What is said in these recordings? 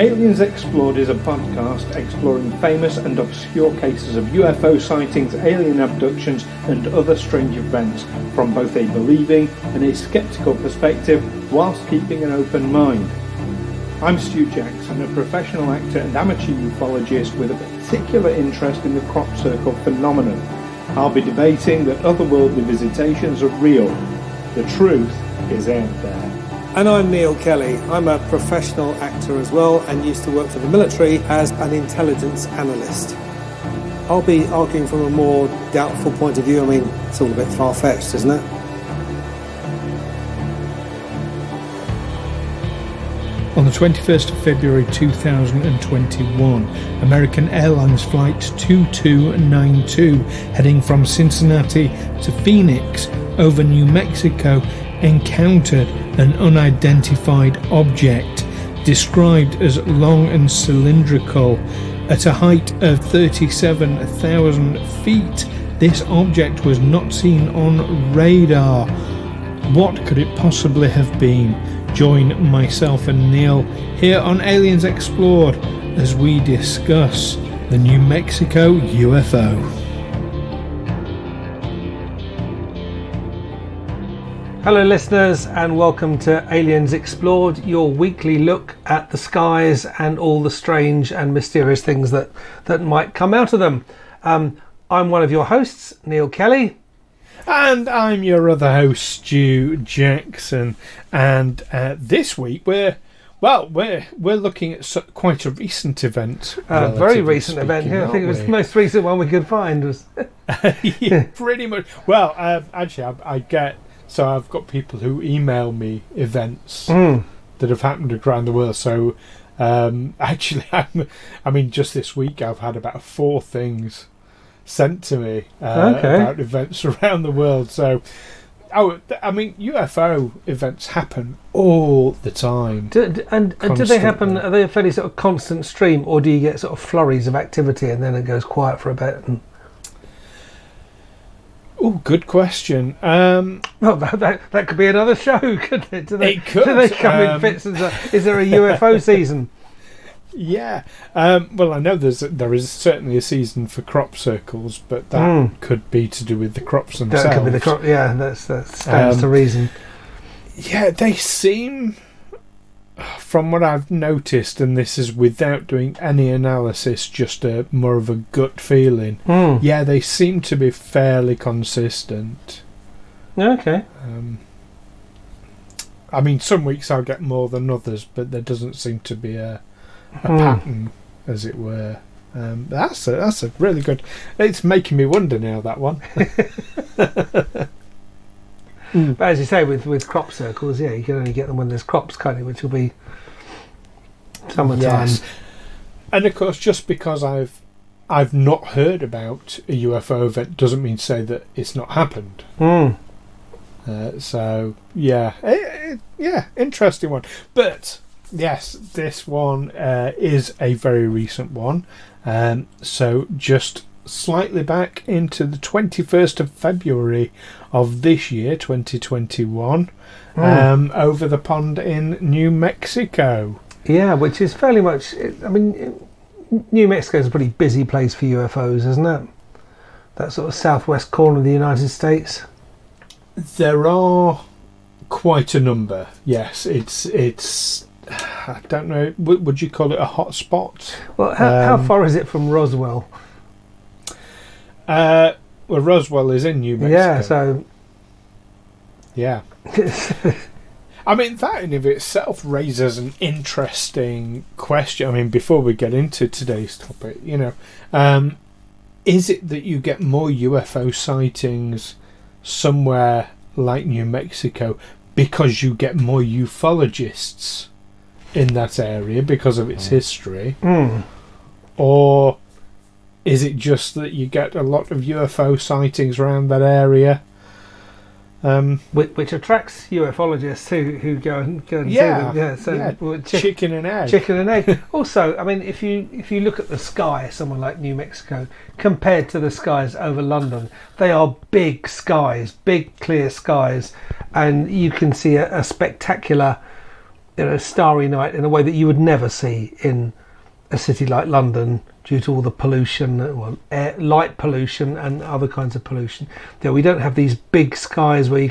Aliens Explored is a podcast exploring famous and obscure cases of UFO sightings, alien abductions and other strange events from both a believing and a sceptical perspective whilst keeping an open mind. I'm Stu Jackson, a professional actor and amateur ufologist with a particular interest in the crop circle phenomenon. I'll be debating that otherworldly visitations are real. The truth is out there. And I'm Neil Kelly. I'm a professional actor as well and used to work for the military as an intelligence analyst. I'll be arguing from a more doubtful point of view. I mean, it's all a bit far-fetched, isn't it? On the 21st of February 2021, American Airlines Flight 2292 heading from Cincinnati to Phoenix over New Mexico encountered an unidentified object described as long and cylindrical at a height of 37,000 feet. This object was not seen on radar. What could it possibly have been? Join myself and Neil here on Aliens Explored as we discuss the New Mexico UFO. Hello listeners and welcome to Aliens Explored, your weekly look at the skies and all the strange and mysterious things that might come out of them. I'm one of your hosts, Neil Kelly. And I'm your other host, Stu Jackson. And this week we're looking at quite a recent event. Very recent event. Yeah, I think it was the most recent one we could find. Was yeah, pretty much. Well, actually, I've got people who email me events that have happened around the world. So actually, just this week I've had about 4 things sent to me about events around the world. So, UFO events happen all the time. Do they happen? Are they a fairly sort of constant stream, or do you get sort of flurries of activity and then it goes quiet for a bit? Oh, good question. Well, that could be another show, couldn't it? Do they come in fits? Is there a UFO season? Yeah. Well, I know there is certainly a season for crop circles, but that could be to do with the crops themselves. That could be the crop. Yeah, that stands to reason. Yeah, they seem, from what I've noticed, and this is without doing any analysis, just more of a gut feeling. Yeah, they seem to be fairly consistent. Okay. Some weeks I'll get more than others, but there doesn't seem to be a pattern, as it were. That's a really good. It's making me wonder now, that one. But as you say, with crop circles, yeah, you can only get them when there's crops, can't you? Which will be summertime. Yes. And of course, just because I've not heard about a UFO event doesn't mean to say that it's not happened. So yeah, interesting one. But yes, this one is a very recent one. So just slightly back into the 21st of February of this year, 2021, over the pond in New Mexico. Yeah, which is fairly much... New Mexico is a pretty busy place for UFOs, isn't it? That sort of southwest corner of the United States. There are quite a number, yes. It's I don't know, would you call it a hot spot? Well, how far is it from Roswell? Well, Roswell is in New Mexico. Yeah, so... Yeah. That in of itself raises an interesting question. Before we get into today's topic, is it that you get more UFO sightings somewhere like New Mexico because you get more ufologists in that area because of its history? Or is it just that you get a lot of UFO sightings around that area? Which attracts ufologists who go and see them. Yeah, so chicken and egg. Chicken and egg. Also, if you look at the sky, somewhere like New Mexico, compared to the skies over London, they are big skies, big clear skies, and you can see a spectacular starry night in a way that you would never see in a city like London due to all the pollution, light pollution and other kinds of pollution. We don't have these big skies where you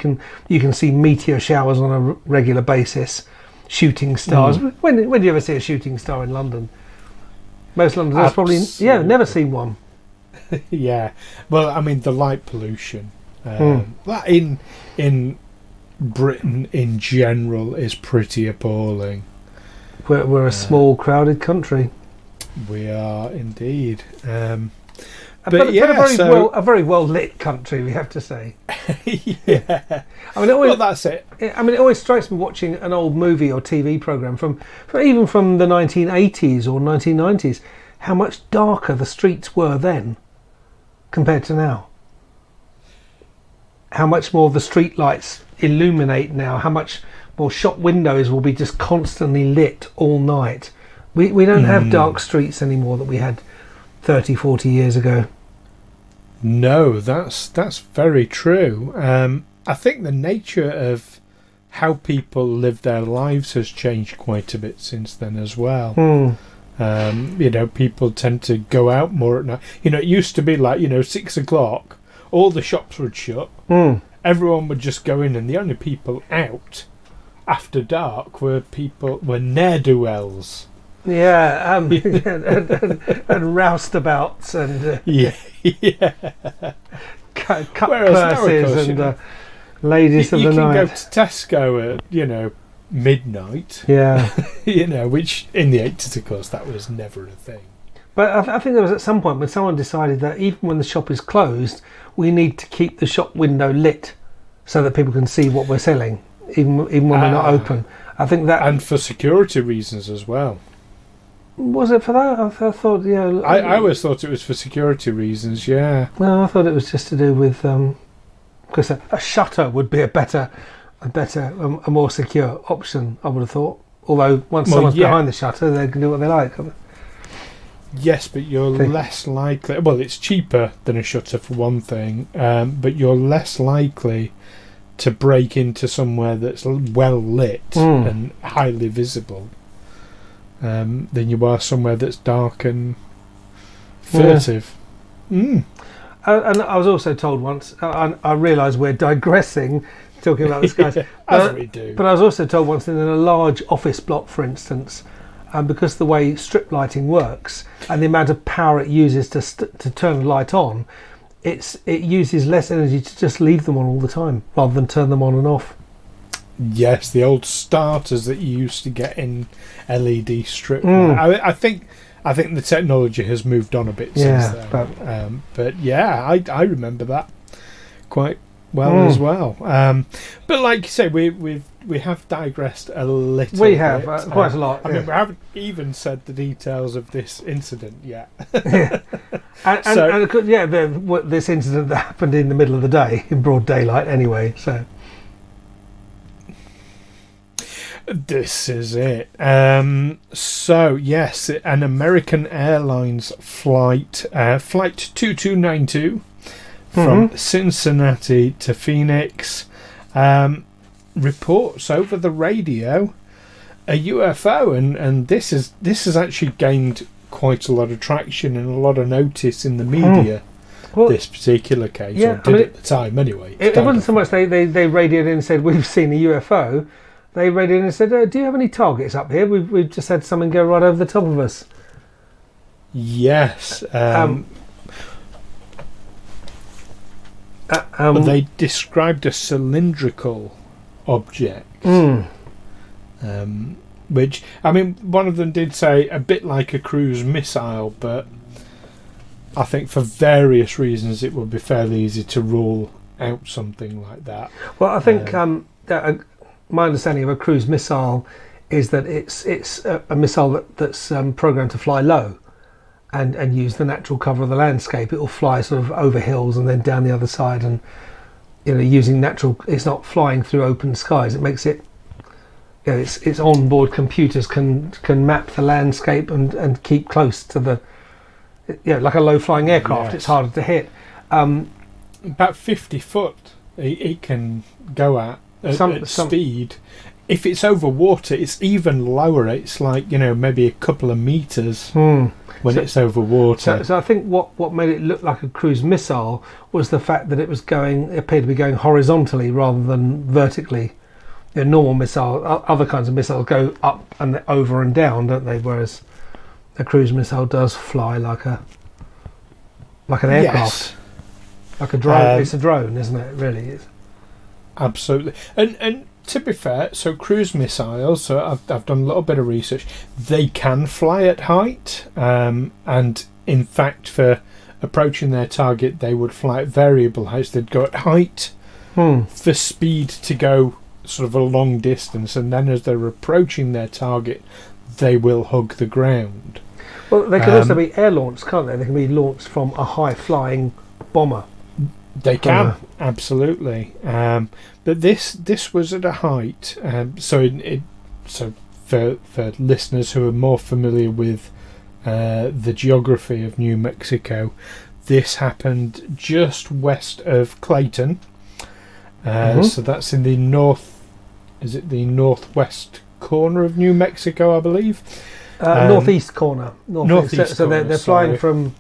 can see meteor showers on a regular basis, shooting stars. When do you ever see a shooting star in London? Most Londoners probably never seen one. Yeah, well, I mean the light pollution in Britain in general is pretty appalling. We're a small, crowded country. We are indeed, but a very well lit country, we have to say. Yeah, I mean, that's it. I mean, it always strikes me watching an old movie or TV program even from the 1980s or 1990s, how much darker the streets were then compared to now. How much more the street lights illuminate now. How much more shop windows will be just constantly lit all night. We don't have dark streets anymore that we had 30, 40 years ago. No, that's very true. I think the nature of how people live their lives has changed quite a bit since then as well. People tend to go out more at night. It used to be like, 6 o'clock, all the shops would shut. Everyone would just go in, and the only people out after dark were ne'er-do-wells. Yeah, and roustabouts and cut purses and ladies of the night. You can go to Tesco at midnight. Yeah, which in the 80s, of course, that was never a thing. But I think there was at some point when someone decided that even when the shop is closed, we need to keep the shop window lit so that people can see what we're selling, even when we're not open. I think that, and for security reasons as well. Was it for that? I thought, I always thought it was for security reasons. Yeah. No, I thought it was just to do with because a shutter would be a more secure option. I would have thought. Although once someone's behind the shutter, they can do what they like. Yes, but you're less likely. Well, it's cheaper than a shutter for one thing, but you're less likely to break into somewhere that's well lit and highly visible than you are somewhere that's dark and furtive. And I was also told once, I realise we're digressing, talking about the skies, as we do. But I was also told once that in a large office block, for instance, because the way strip lighting works and the amount of power it uses to turn a light on, it uses less energy to just leave them on all the time rather than turn them on and off. Yes, the old starters that you used to get in LED strip. I think the technology has moved on a bit since then. But I remember that quite well as well. But like you say, we have digressed a little. We have quite a lot. I mean, we haven't even said the details of this incident yet. This incident that happened in the middle of the day, in broad daylight, anyway. So this is it. So yes, an American Airlines flight 2292 from Cincinnati to Phoenix reports over the radio a UFO, and this has actually gained quite a lot of traction and a lot of notice in the media. This particular case, at the time anyway. It wasn't so much they radioed in and said we've seen a UFO. They radioed in and said, do you have any targets up here? We've just had something go right over the top of us. Yes. They described a cylindrical object, which, I mean, one of them did say a bit like a cruise missile, but I think for various reasons it would be fairly easy to rule out something like that. Well, I think my understanding of a cruise missile is that it's a missile that's programmed to fly low and use the natural cover of the landscape. It will fly sort of over hills and then down the other side, and using natural. It's not flying through open skies. It makes it. Its onboard computers can map the landscape and keep close to the. Like a low flying aircraft. Yes. It's harder to hit. About 50 foot it can go at speed if it's over water, it's even lower. It's like, maybe a couple of meters when it's over water. So I think what made it look like a cruise missile was the fact that it appeared to be going horizontally rather than vertically. Normal missile, other kinds of missiles go up and over and down, don't they? Whereas a cruise missile does fly like an aircraft, Yes. like a drone. It's a drone, isn't it? Really is. Absolutely. And to be fair, so cruise missiles, so I've done a little bit of research, they can fly at height, and in fact for approaching their target they would fly at variable heights. They'd go at height for speed to go sort of a long distance, and then as they're approaching their target they will hug the ground. Well, they can also be air launched, can't they? They can be launched from a high flying bomber. They can, absolutely. But this was at a height. So for listeners who are more familiar with the geography of New Mexico, this happened just west of Clayton. So that's in the northwest corner of New Mexico, I believe. Northeast corner. Northeast so corner, they're flying from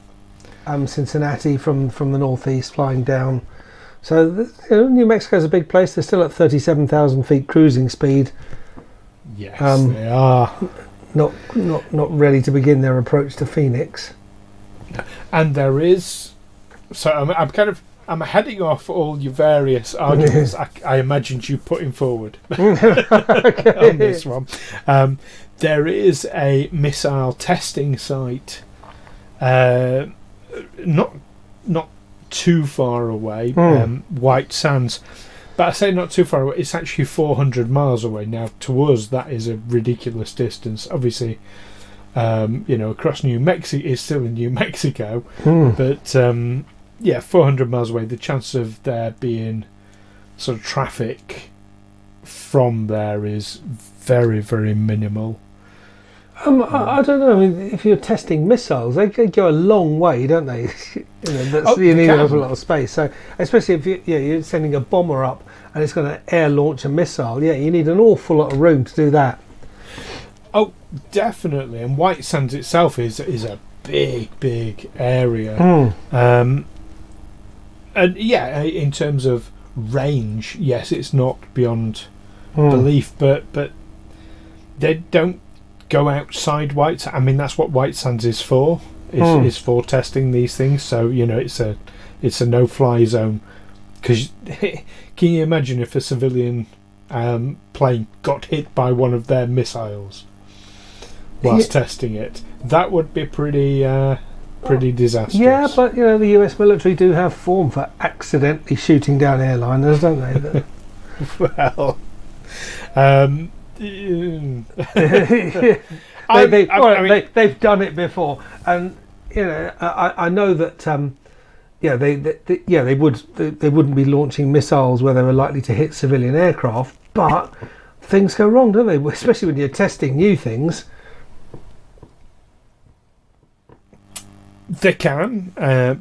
Cincinnati from the northeast, flying down. So New Mexico's a big place. They're still at 37,000 feet cruising speed. Yes, they are. Not ready to begin their approach to Phoenix. And there is. So I'm heading off all your various arguments I imagined you putting forward on this one. There is a missile testing site, not too far away, White Sands. But I say not too far away, it's actually 400 miles away. Now, to us, that is a ridiculous distance. Obviously, across New Mexico, it's still in New Mexico, but 400 miles away, the chance of there being sort of traffic from there is very, very minimal. I don't know. I mean, if you're testing missiles, they go a long way, don't they? You need a lot of space. So, especially if you're sending a bomber up and it's going to air launch a missile, you need an awful lot of room to do that. Oh, definitely. And White Sands itself is a big area. And in terms of range, yes, it's not beyond belief, but they don't go outside White Sands. I mean, that's what White Sands is for. Is for testing these things. So it's a no-fly zone. Because can you imagine if a civilian plane got hit by one of their missiles whilst testing it? That would be pretty disastrous. Yeah, but the US military do have form for accidentally shooting down airliners, don't they? Well, they've done it before, and I know that they wouldn't be launching missiles where they were likely to hit civilian aircraft, but things go wrong, don't they? Especially when you're testing new things. They can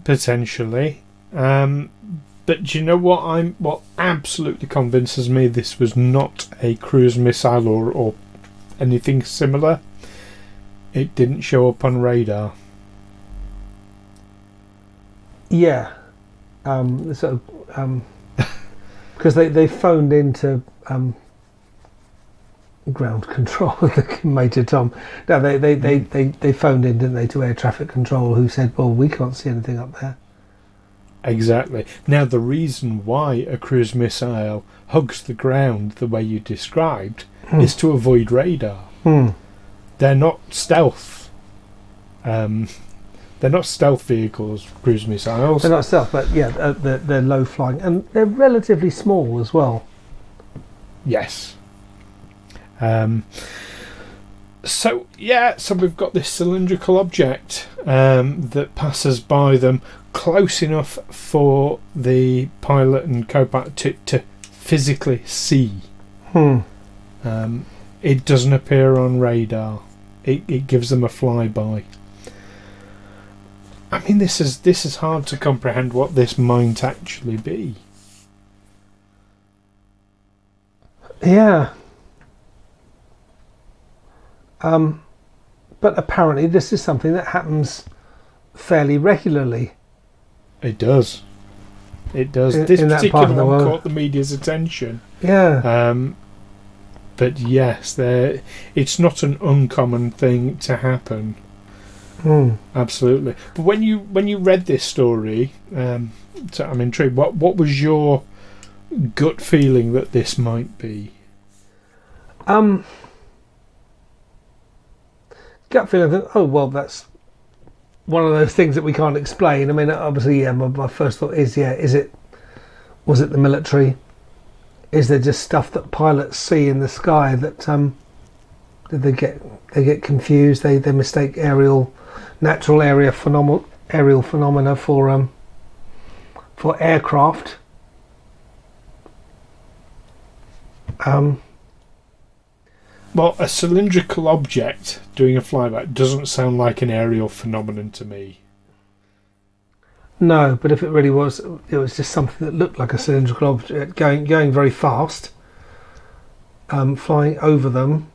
potentially, but do you know what absolutely convinces me this was not a cruise missile or anything similar? It didn't show up on radar. Yeah, because they phoned into ground control, Major Tom. No, they phoned in, didn't they, to air traffic control, who said, "Well, we can't see anything up there." Exactly. Now, the reason why a cruise missile hugs the ground the way you described is to avoid radar. They're not stealth. They're not stealth vehicles, cruise missiles. They're not stealth, but they're low flying, and they're relatively small as well. Yes. So we've got this cylindrical object that passes by them close enough for the pilot and co-pilot to physically see. It doesn't appear on radar. It gives them a flyby. I mean, this is hard to comprehend what this might actually be. Yeah. But apparently this is something that happens fairly regularly. It does. This in that particular part of the one world. caught the media's attention. Yeah. But yes, it's not an uncommon thing to happen. Absolutely. But when you read this story, so I'm intrigued. What was your gut feeling that this might be? Gut feeling that, oh well, that's one of those things that we can't explain. I mean, obviously, yeah. My first thought is, yeah, was it the military? Is there just stuff that pilots see in the sky that they get confused? They mistake natural aerial phenomena for aircraft. Well, a cylindrical object doing a flyback doesn't sound like an aerial phenomenon to me. No, but if it really was, it was just something that looked like a cylindrical object going very fast, flying over them.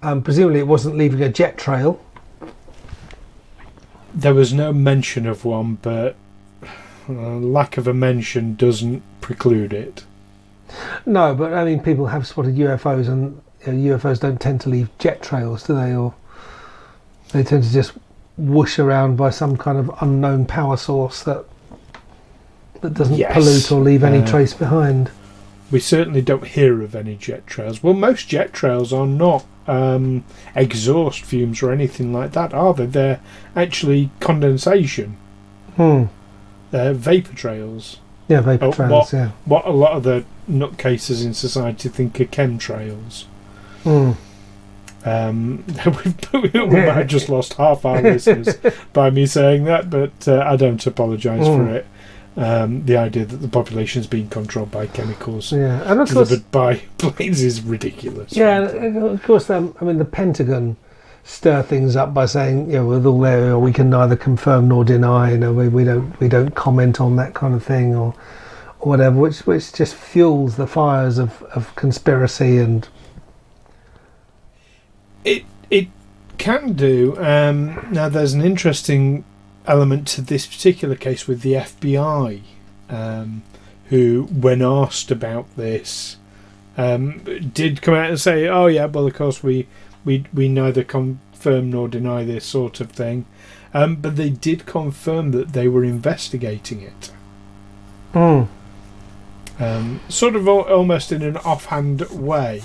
Presumably, it wasn't leaving a jet trail. There was no mention of one, but lack of a mention doesn't preclude it. No, but I mean, people have spotted UFOs, and UFOs don't tend to leave jet trails, do they? Or they tend to just whoosh around by some kind of unknown power source that doesn't pollute or leave any trace behind. We certainly don't hear of any jet trails. Well, most jet trails are not exhaust fumes or anything like that, are they? They're actually condensation. They're vapour trails. Yeah, vapour trails, yeah. What a lot of the nutcases in society think are chemtrails. Mm. We might have just lost half our listeners by me saying that, but I don't apologise for it. The idea that the population is being controlled by chemicals and of delivered by planes is ridiculous. Yeah, of course. I mean, the Pentagon stir things up by saying, with all there, we can neither confirm nor deny. We don't comment on that kind of thing or whatever, which just fuels the fires of conspiracy and. It can do. Now, there's an interesting element to this particular case with the FBI, who, when asked about this, did come out and say, "Oh yeah, well, of course we neither confirm nor deny this sort of thing," but they did confirm that they were investigating it. Sort of almost in an offhand way.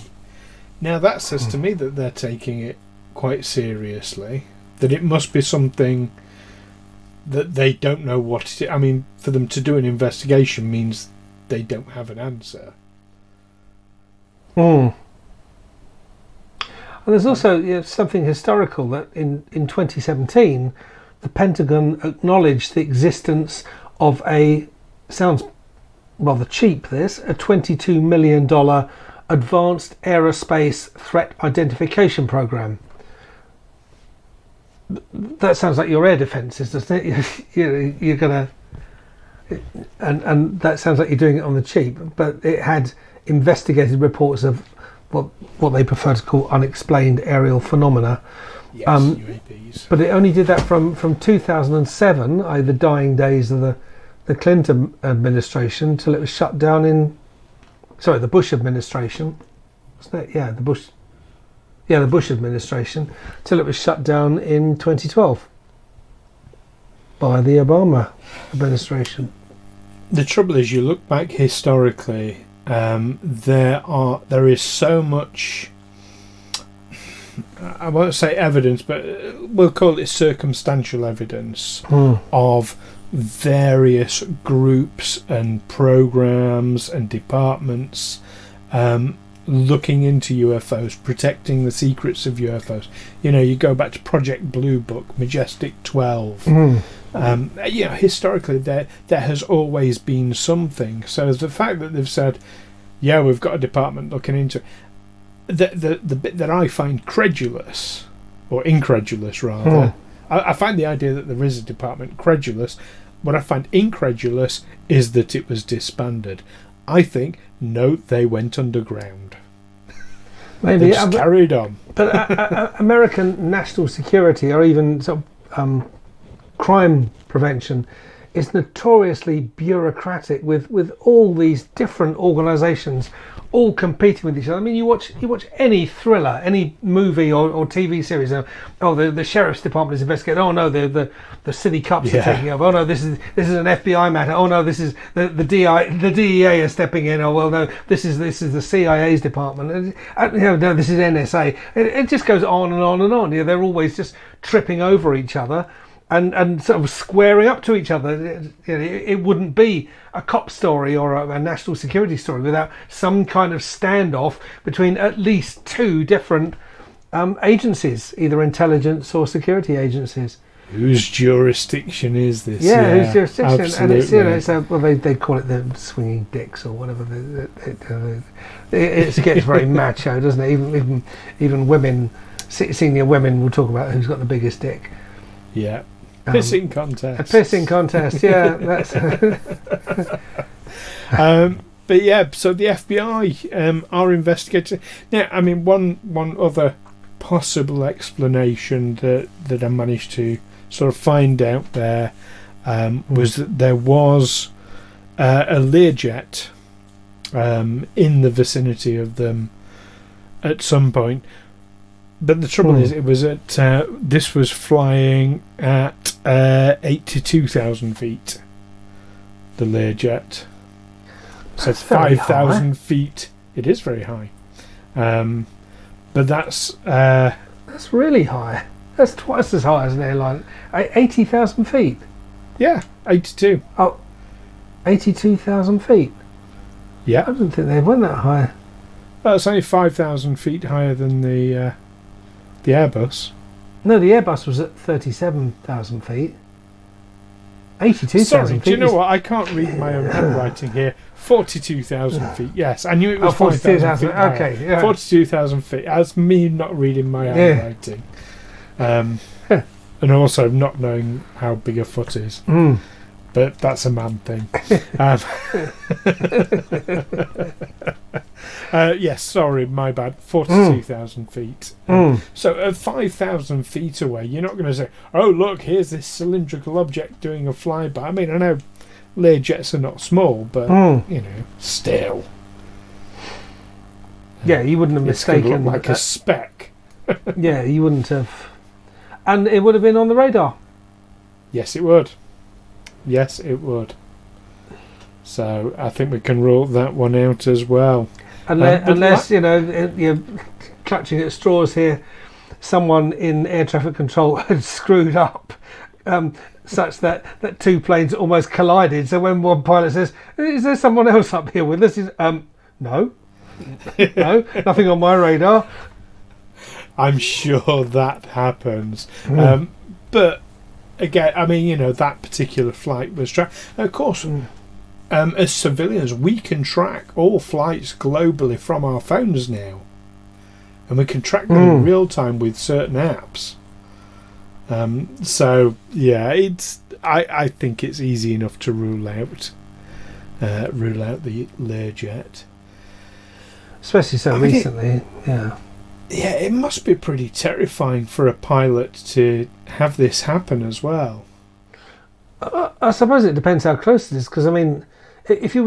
Now that says to me that they're taking it quite seriously, that it must be something that they don't know what it is. I mean, for them to do an investigation means they don't have an answer. And there's also something historical that in 2017 the Pentagon acknowledged the existence of sounds rather cheap, a $22 million advanced aerospace threat identification program. That sounds like your air defences, doesn't it? You're gonna, and that sounds like you're doing it on the cheap. But it had investigated reports of what they prefer to call unexplained aerial phenomena. Yes, UAPs. But it only did that from 2007, the dying days of the Clinton administration, till it was shut down the Bush administration. Wasn't it? Yeah, the Bush administration, till it was shut down in 2012 by the Obama administration. The trouble is, you look back historically, there is so much, I won't say evidence, but we'll call it circumstantial evidence of various groups and programs and departments looking into UFOs, protecting the secrets of UFOs. You go back to Project Blue Book, Majestic 12. Historically there has always been something. So the fact that they've said, yeah, we've got a department looking into it, the bit that I find credulous, or incredulous rather, I find the idea that there is a department credulous. What I find incredulous is that it was disbanded. I think, no, they went underground. They just carried on. But American national security, or even sort of crime prevention, is notoriously bureaucratic with all these different organisations all competing with each other. I mean, you watch any thriller, any movie or TV series. The sheriff's department is investigating. Oh no, the city cops are taking over. Oh no, this is an FBI matter. Oh no, this is the DEA is stepping in. Oh well, no, this is the CIA's department. No, this is NSA. It just goes on and on and on. They're always just tripping over each other. And sort of squaring up to each other. It wouldn't be a cop story or a national security story without some kind of standoff between at least two different agencies, either intelligence or security agencies. Whose jurisdiction is this? Yeah, whose jurisdiction? Absolutely. And it's they call it the swinging dicks or whatever. It gets very macho, doesn't it? Even women, senior women, will talk about who's got the biggest dick. Yeah. Pissing contest. A pissing contest, yeah. That's but yeah, so the FBI are investigating. Now, I mean, one other possible explanation that I managed to sort of find out there was that there was a Learjet in the vicinity of them at some point. But the trouble is, it was at this was flying at 82,000 feet. The Learjet. So 5,000 feet. It is very high. But that's really high. That's twice as high as an airline. 80,000 feet. Yeah, 82. Oh, 82,000 feet. Yeah, I didn't think they went that high. Well, it's only 5,000 feet higher than the Airbus. No, the Airbus was at 37,000 feet. 82,000 Sorry, feet. do you know what? I can't read my own handwriting here. 42,000 feet. Yes, I knew it was 5,000 feet higher. Okay, yeah. 42,000 feet. That's me not reading my handwriting. And also not knowing how big a foot is. But that's a man thing. Yes, sorry, my bad. 42,000 feet. So at 5,000 feet away, you're not going to say, oh, look, here's this cylindrical object doing a flyby. I mean, I know Learjets are not small, but, still. Yeah, you wouldn't have mistaken. It's like a speck. Yeah, you wouldn't have. And it would have been on the radar. Yes, it would. Yes, it would. So I think we can rule that one out as well. Unless you're clutching at straws here, someone in air traffic control had screwed up such that two planes almost collided. So when one pilot says, "Is there someone else up here with us?" He's, no, no, nothing on my radar. I'm sure that happens, but. Again, I mean, that particular flight was tracked. Of course, as civilians, we can track all flights globally from our phones now. And we can track them in real time with certain apps. So, yeah, I think it's easy enough to rule out the Learjet. Especially so recently, yeah. Yeah, it must be pretty terrifying for a pilot to have this happen as well. I suppose it depends how close it is, because I mean, if you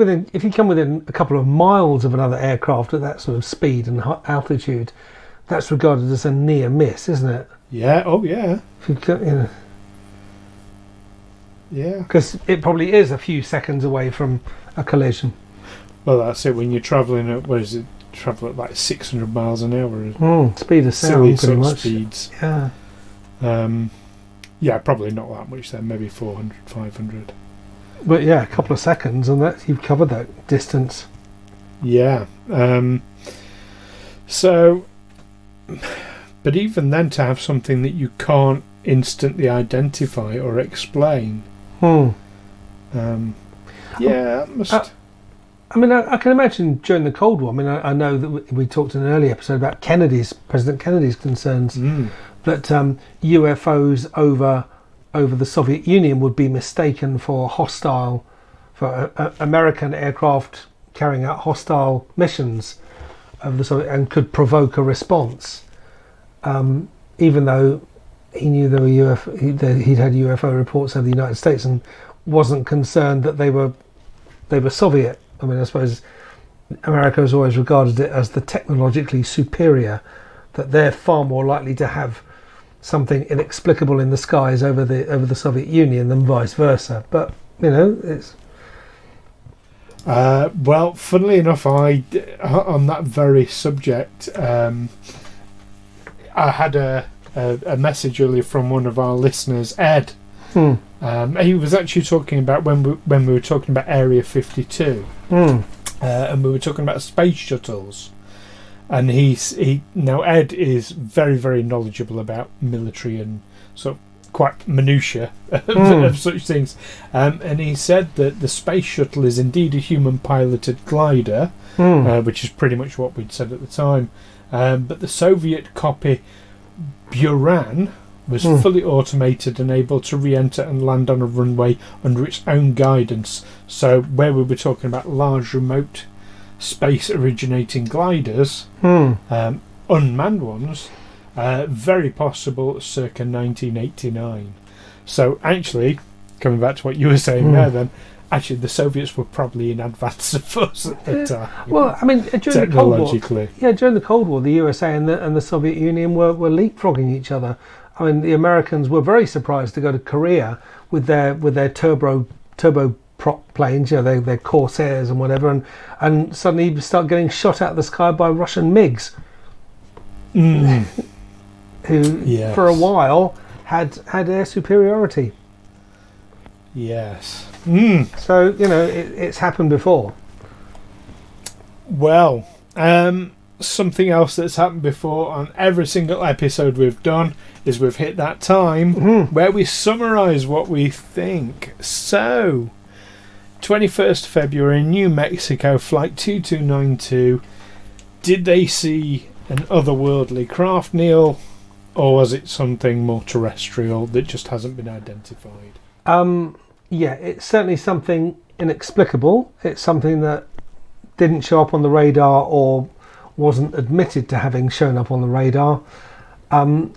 come within a couple of miles of another aircraft at that sort of speed and altitude, that's regarded as a near miss, isn't it? Yeah. Oh, yeah. Yeah. Because it probably is a few seconds away from a collision. Well, that's it. When you're travelling at travel at like 600 miles an hour. Speed of sound, pretty much. Speeds. Yeah. Yeah, probably not that much then. Maybe 400, 500. But yeah, a couple of seconds, and that you've covered that distance. Yeah. So, but even then, to have something that you can't instantly identify or explain. Yeah, that must. I mean, I can imagine during the Cold War. I mean, I know that we talked in an earlier episode about President Kennedy's concerns that UFOs over the Soviet Union would be mistaken for American aircraft carrying out hostile missions. over the Soviet and could provoke a response, even though he knew there were he'd had UFO reports over the United States and wasn't concerned that they were Soviet. I mean, I suppose America has always regarded it as the technologically superior, that they're far more likely to have something inexplicable in the skies over the Soviet Union than vice versa. But it's well, funnily enough, on that very subject, I had a message earlier from one of our listeners, Ed. He was actually talking about when we were talking about Area 52, and we were talking about space shuttles. And now Ed is very, very knowledgeable about military and sort of quite minutiae of such things. And he said that the space shuttle is indeed a human-piloted glider, which is pretty much what we'd said at the time. But the Soviet copy, Buran, was fully automated and able to re-enter and land on a runway under its own guidance. So where we were talking about large remote space originating gliders, unmanned ones, very possible circa 1989. So actually, coming back to what you were saying there then, actually the Soviets were probably in advance of us at the time. Well, I mean, during the Cold War, the USA and the Soviet Union were leapfrogging each other. I mean, the Americans were very surprised to go to Korea with their turboprop planes, their Corsairs and whatever, and suddenly you start getting shot out of the sky by Russian MiGs, who for a while had air superiority. Yes. So it's happened before. Well, something else that's happened before on every single episode we've done is we've hit that time where we summarise what we think. So, 21st February, New Mexico, Flight 2292. Did they see an otherworldly craft, Neil? Or was it something more terrestrial that just hasn't been identified? Yeah, it's certainly something inexplicable. It's something that didn't show up on the radar or wasn't admitted to having shown up on the radar. I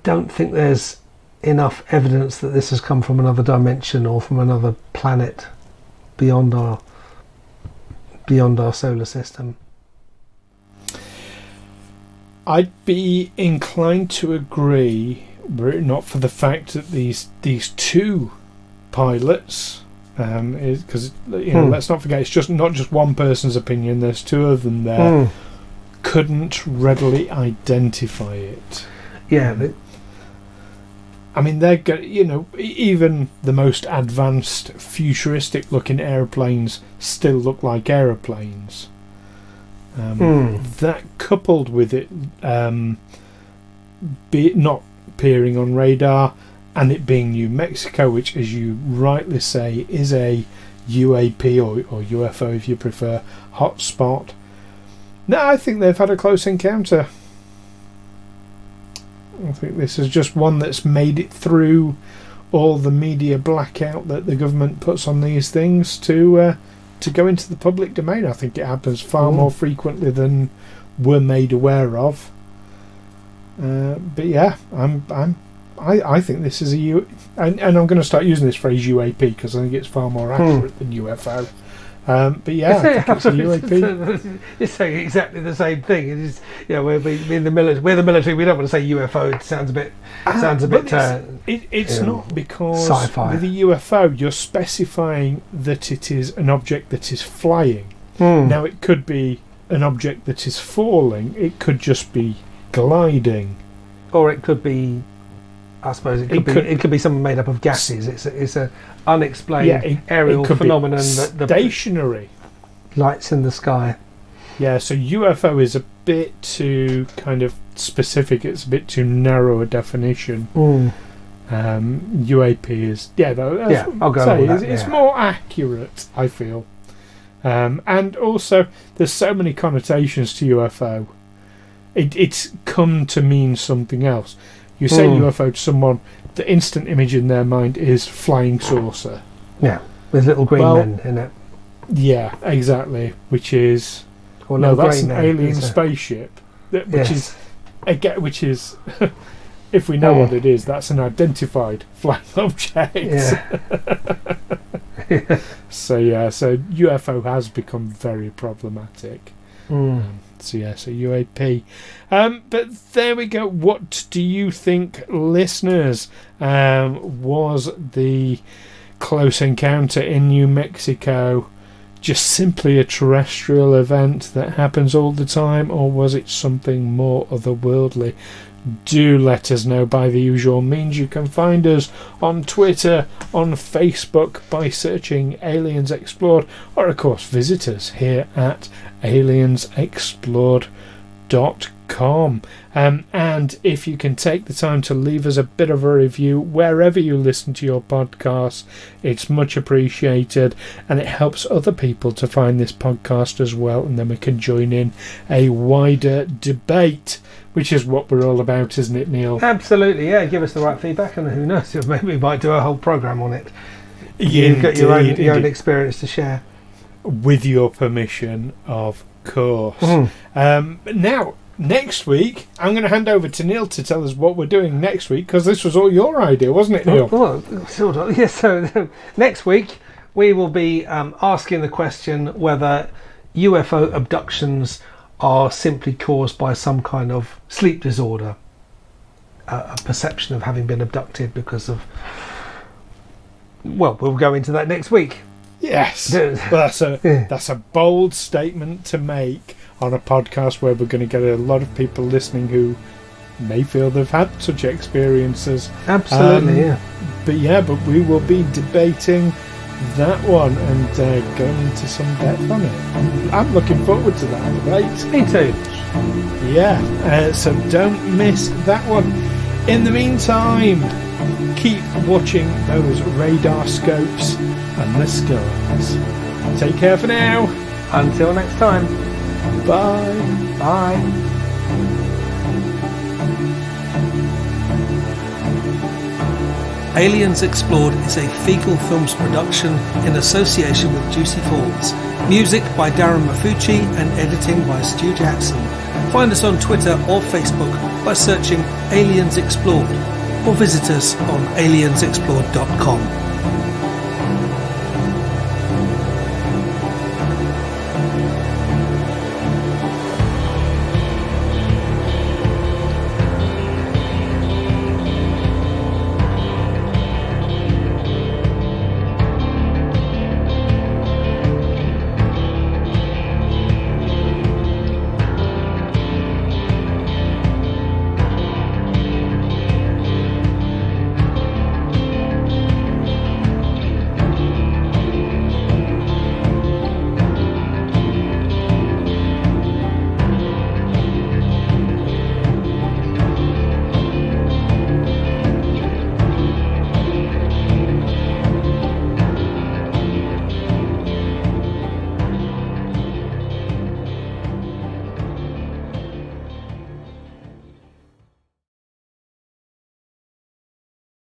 don't think there's enough evidence that this has come from another dimension or from another planet beyond our solar system. I'd be inclined to agree, were it not for the fact that these two pilots, because let's not forget, it's just not just one person's opinion. There's two of them there. Couldn't readily identify it. Yeah. I mean, they're even the most advanced, futuristic-looking airplanes still look like aeroplanes. That coupled with it not appearing on radar and it being New Mexico, which, as you rightly say, is a UAP or UFO, if you prefer, hotspot. No, I think they've had a close encounter. I think this is just one that's made it through all the media blackout that the government puts on these things to go into the public domain. I think it happens far more frequently than we're made aware of. But yeah, I think this is and I'm going to start using this phrase UAP because I think it's far more accurate than UFO. But yeah, I think it's a UAP. You're saying exactly the same thing. It is, we're in the military. We're the military. We don't want to say UFO. It sounds a bit. It's not because sci-fi. With a UFO, you're specifying that it is an object that is flying. Now, it could be an object that is falling. It could just be gliding, or it could be. I suppose it could be something made up of gases. It's a unexplained aerial phenomenon that the stationary lights in the sky. Yeah, so UFO is a bit too kind of specific. It's a bit too narrow a definition. UAP is I'll go with that. It's more accurate, I feel. And also, there's so many connotations to UFO. It's come to mean something else. You say UFO to someone, the instant image in their mind is flying saucer. Yeah, with little green men in it. Yeah, exactly. Which is Or no, no, that's grey an man, alien is it? spaceship, which Yes. is again, which is, if we know what it is, that's an identified flying object. Yeah. So UFO has become very problematic. Mm. So UAP. But there we go. What do you think, listeners? Was the close encounter in New Mexico just simply a terrestrial event that happens all the time, or was it something more otherworldly? Do let us know by the usual means. You can find us on Twitter, on Facebook by searching Aliens Explored, or of course visit us here at aliensexplored.com. And if you can take the time to leave us a bit of a review wherever you listen to your podcasts, it's much appreciated, and it helps other people to find this podcast as well, and then we can join in a wider debate, which is what we're all about, isn't it, Neil? Absolutely, yeah. Give us the right feedback, and who knows, maybe we might do a whole programme on it. Indeed, You've got your own experience to share. With your permission, of course. Now, next week, I'm going to hand over to Neil to tell us what we're doing next week, because this was all your idea, wasn't it, Neil? Well, sort of. Yeah, so next week we will be asking the question whether UFO abductions are simply caused by some kind of sleep disorder, a perception of having been abducted because of... Well, we'll go into that next week. Yes. Well, that's a bold statement to make on a podcast where we're going to get a lot of people listening who may feel they've had such experiences. Absolutely, But we will be debating that one and going into some depth on it. I'm looking forward to that debate. Me too. Yeah, so don't miss that one. In the meantime, keep watching those radar scopes and the skies. Take care for now. Until next time. Bye. Bye. Aliens Explored is a Fecal Films production in association with Juicy Falls. Music by Darren Mafucci and editing by Stu Jackson. Find us on Twitter or Facebook by searching Aliens Explored, or visit us on aliensexplored.com.